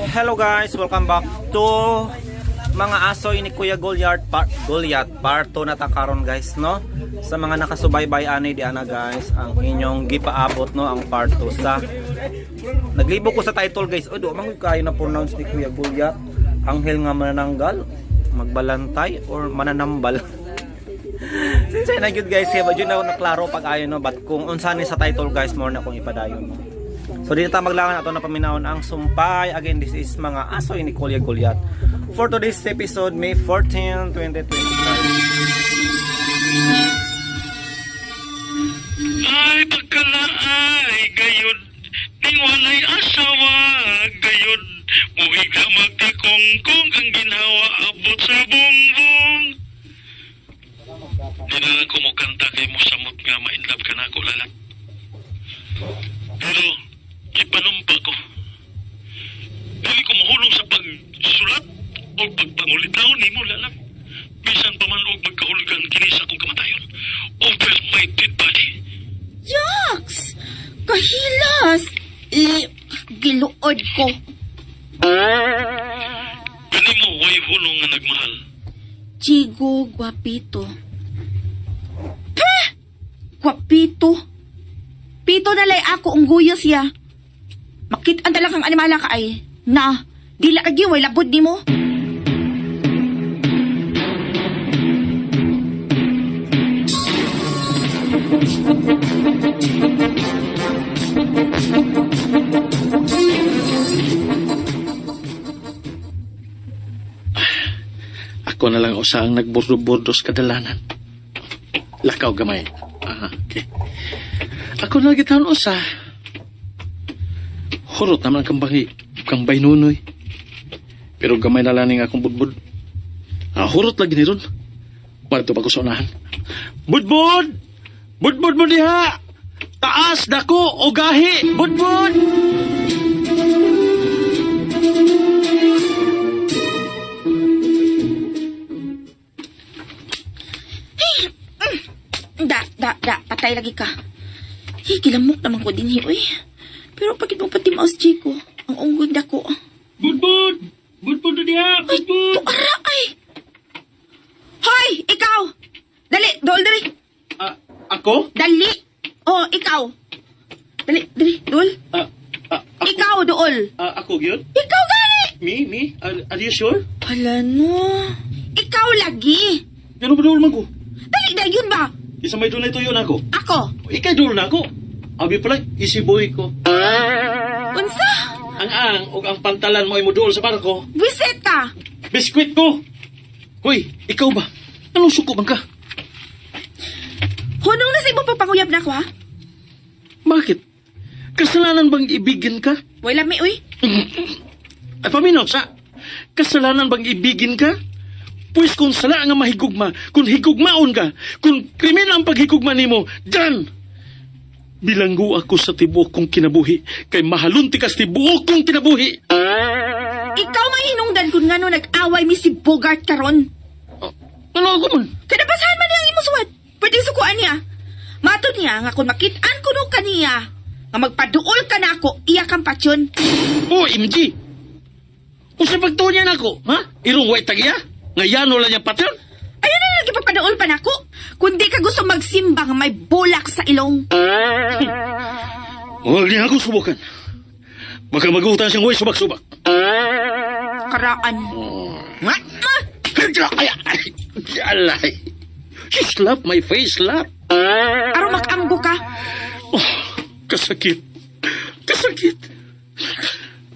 Hello guys, welcome back to mga asoy ni Kuya Goliath part 2 na ta karon guys, no? Sa mga nakasubaybay ani di ana guys, ang inyong gipaabot no ang part 2 sa naglibo ko sa title guys. O do man kayo na pronounce ni Kuya Goliath, anghel nga manananggal, magbalantay or mananambal. Sinsay na gyud guys, ba jud na klaro pag ayo no, but kung unsa ni sa title guys more na kung ipadayon no. So dito ta maglangan ato na paminawon ang sumpay. Again, this is mga asoy ni Kuya Goliath. For today's episode, May 14, 2025. Ay pagkalaay gayud tingwalay asawa gayud muig na magtikongkong ang ginhawa abot sa bongbong. Di na lang kumukanta kay mo samot nga ma-inlove ka na ako lalat. Pero ipanumpa ko. Dili ko mahulong sa pagsulat o pagpangulitaw ni mo lalat. Bisan pa man og magkahulugan kini sa akong kamatayon. Over my dead body. Yaks! Kahilas! Giluod ko. Gani mo way hulong nga nagmahal. Chigo Guapito. Pah! Guapito? Pito na lay ako ang guyos ya. Makitaan talagang animala ka ay. Na, dila kagi way labod ni mo. Ako na lang usa ang nagburdo-burdos kadalanan. Lakaw gamay. Okay. Ako na gitan usa. Hurot naman ang kambay nunoy. Pero gamay na lang akong budbud. Hurot lagi ni ron. Parito pa ko sa unahan. Budbud! Budbud mo diha! Taas, dako, o gahi! Budbud! Patay lagi ka. Gilamok naman ko din uy. Pero pagit mo pati maos, Chico, ang unggod dako. Budbud! Budbud na diha! Ay, tuara ay! Hoy, ikaw! Dali, dool dali. Ako? Dali! Oh, ikaw. Dali, dool. Ako? Ikaw, dool. Ako yun? Ikaw gali! Me? Are you sure? Hala no. Ikaw lagi. Ano ba doon man ko? Dali na yun ba? Isa may doon na ito yun ako. Ako. Ikay doon na ako. Abi pala, isiboy ko. Unsa? Ang o ang pantalan mo ay mo doon sa barko. Visit ka. Biskwit ko! Hoy, ikaw ba? Anong suko bang ka? Hunong na sa imo papanguyab na ako, ha? Bakit? Kasalanan bang ibigin ka? Wala mi, uy. Ay paminaw sa, kasalanan bang ibigin ka? Pues kung sala nga mahigugma, kung higugmaon ka, kung krimen ang paghigugma nimo, dyan! Bilanggo ako sa tibuok kong kinabuhi, kay mahalunti ka sa tibuok kong kinabuhi! Ikaw may hinungdan kung nga no nag-away mi si Bogart karon. Ano ako man? Kadabasahan man niya ang imo suwat. Pwede sukuan niya. Mato niya nga kung makitaan ko no kaniya, nga magpaduol ka na ako, iya kang patsyon. Oh, MG! Kung sa pagtuon niya na ako, ha? Irong way tagiya? Ngayon wala niya patyon? Ayun na lagi pagpaduol pa na ako. Kung di ka gusto magsimba nga may bulak sa ilong. Huwag niya ako subukan. Baka magutan siyang way subak-subak. Karaan. Nga? Alay. She slapped my face, slap. Aro makambo ka. Oh, kasakit. Kasakit.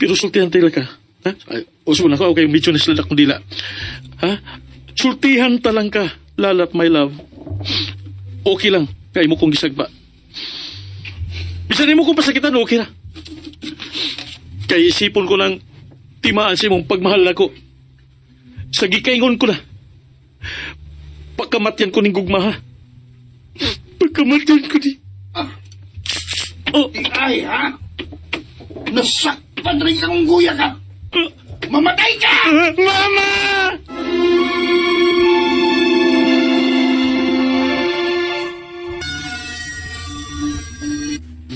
Pero sultihan tayo ka. Ha? Uso na ko, okay, medyo nasladak mo dila. Ha? Sultihan talang ka, lalat my love. Okay lang, kaya mo kong gisagba. Bisan mo kong pasakitan, okay na. Kaya isipon ko lang, timaan si mong pagmahal na ko. Sa gikaingon ko na. Pagkamatyan ko ning gugma, ha? Pagkamatyan ko ni... Oh. Ay, ha? Nasakpan rin kang guya ka! Mamatay ka! Mama!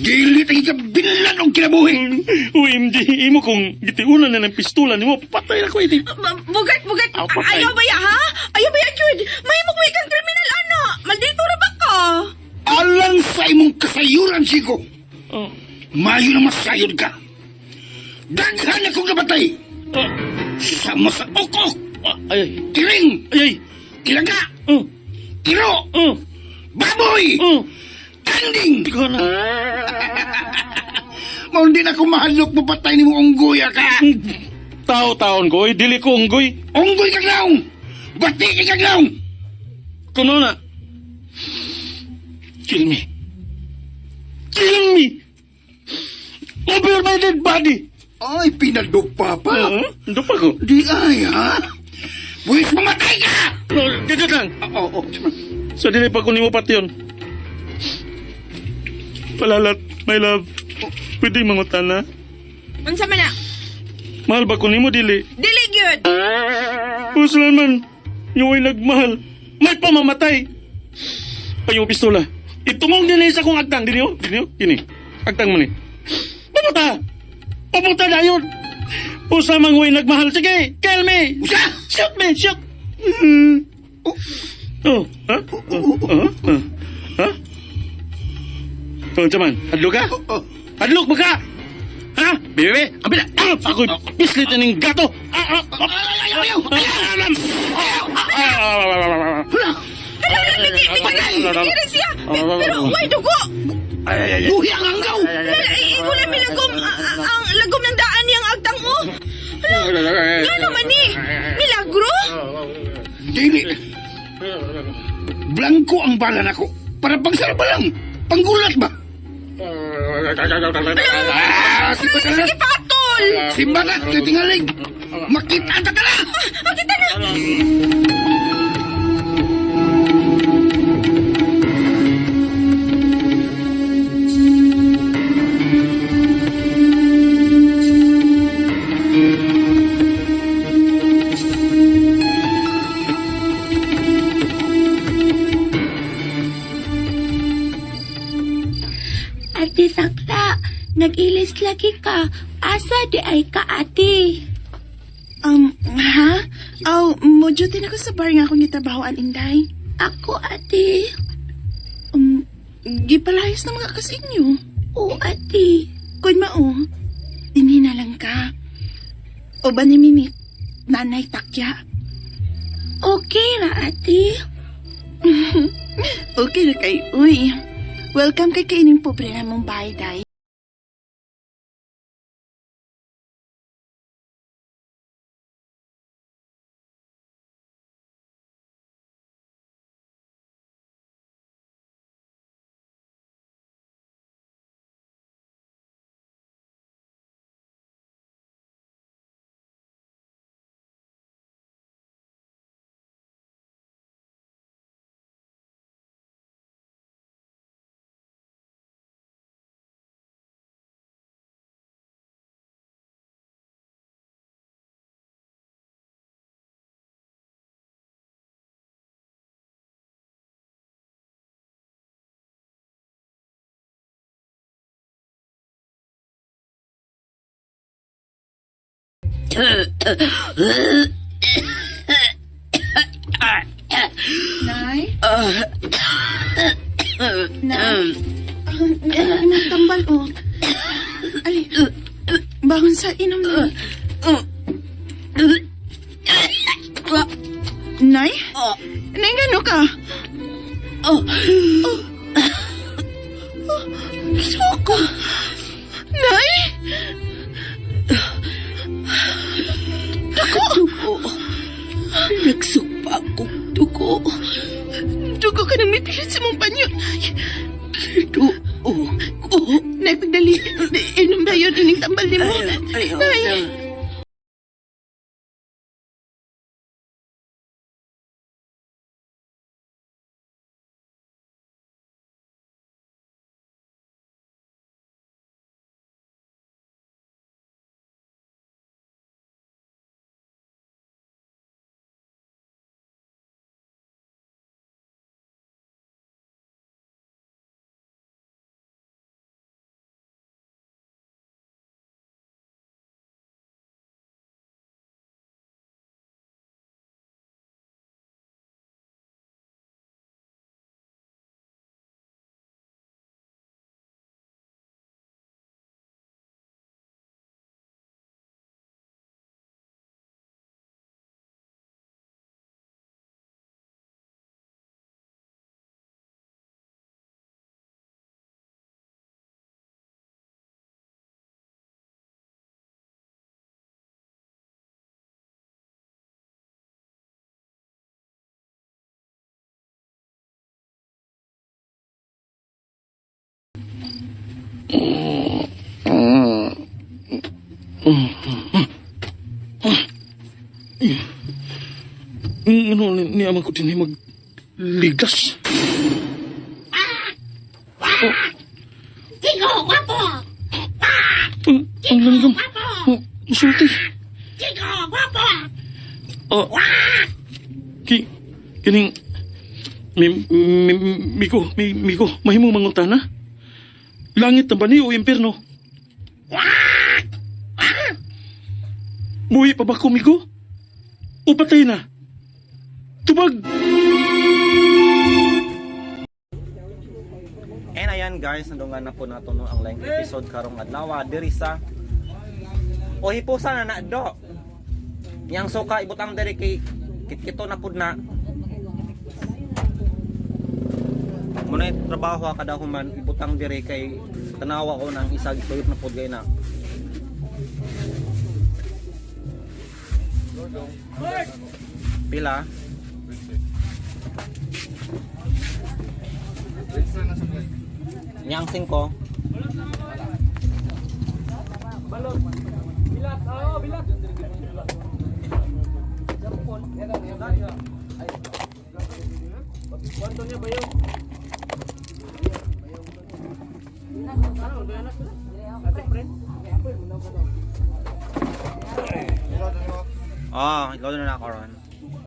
Gilit ang ikabit Kinlan ang kinabuhi. OMG, imo kung gitiunan na ng pistola nimo, patay na ko iti. Bugat. Ah, patay. Ayaw ba ya, ha? Ayaw ba ya, Jud? Mahimok may kang kriminal, ana. Maldito ra ba ka? Alang sa imong kasayuran, Chico. Oh. Mayo na masayod ka. Daghan akong nabatay. Ah, Sama sa ukok, ay, kiring, ay, kilaga, oh, tiro, oh, baboy, oh. kanding. Ikaw na. Maun din ako mahalok mo patay ni mo unggoya ka. Tao-taon ko, dili ko unggoy. Unggoy kang laong. Bati kang laong. Kuno na. Kill me. Kill me! Over my dead body! Ay, pinagdupa pa. Ano pa ko? Di ay, ha? Buwis mamatay ka! Dito lang. Oo. So, dili pa kunin mo pati yun. Palalat, my love. Pwede mangutan na. Unsa man na? Mahal ba kunin mo, dili? Dili, Jud. Pusulan man. Yung ay nagmahal. May pamamatay. Ay, yung pistola. Itumong din sa kong agtang. Dini o? Dini o? Kini. Agtang mo ni. Papunta! Papunta na yun! Pusa mang way nagmahal. Sige, kill me! Usa! Shoot me! Shoot! Oh, ha? Ha? Oh, caman. Hadlok ka? Hadlok ba ka? Ha? Bebe, ambil na. Ako'y pislit na ng gato. Ayaw! Dili siya. Pero way dugo. Buhi ang anggaw! Iko na milagom ang lagom ng daan niyang agtang mo. Nga naman ni. Milagro? Dili. Blanco ang bala nako. Para pangsara pa lang. Panggulat ba? Simba ka na. Sige, patol. Simba na. Titingalig. Makita ka na. Makita na. Ate Sakla, nag-ilis lagi ka. Asa di ay ka, ate? Ha? Mojo din ako sa bar nga akong gitrabahoan, Inday. Ako, ate. Gipalayos na mga kasinyo. O, ate. Kuy mao, dinhi na lang ka. O ba ni Mimi, nanay takya? Okay ra, ate. Okay na kay, uy. Welcome kay kaining pobre na mong bahay, day. Nay? Nay? Tambal, oh. Ay, bangon sa inom na. Nay? Nay, gano ka? Soko. Nay? Dugo. Nagsugpa akong dugo. Dugo ka nang may pilit sa mong panyo, Nay. Dugo. Nay, pagdali. Inom na yun, ining tambal ni mo. Ayaw Nay. na. Ano ni amang ko din magligas. Chico, guwapo! Ang langgam. Sulti. Chico, guwapo! Kining Miko, mahimong mangutana? Langit na ba ni o impyerno? Buhi pa ba ko, Miko? O patay na? Tubag! And ayan guys, nandungan na po nato no ang laing episode karong adlaw diri sa o hipusa na na do. Yang suka ibutang diri kay kitkito na pud na. Muna trabaho kada human ibutang diri kay tanawa ko nang isag tuyot na pud gay na. Pila? Yang 5. Ah, ikaw na ako ron.